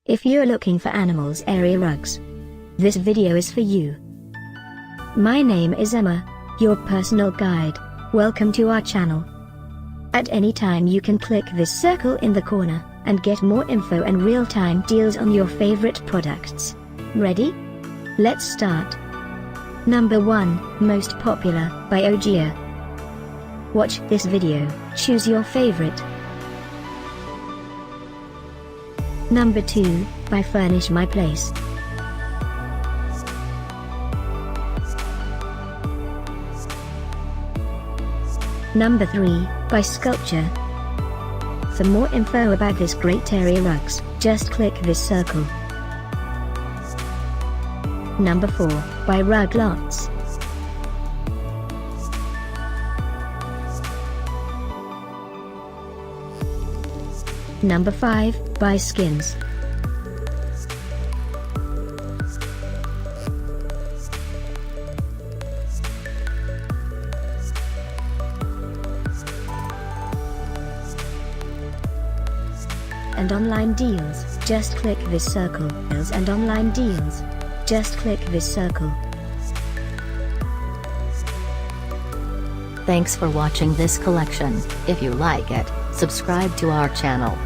If you're looking for animals area rugs, this video is for you. My name is Emma, your personal guide. Welcome to our channel. At any time you can click this circle in the corner, and get more info and real-time deals on your favorite products. Ready? Let's start. Number 1, Most Popular, by OJIA. Watch this video, choose your favorite. Number 2, by Furnish My Place. Number 3, by Sculpture. For more info about this great area rugs, just click this circle. Number 4, by Rug Lots. Number 5, by Skinz. And online deals, just click this circle. And online deals, just click this circle. Thanks for watching this collection. If you like it, subscribe to our channel.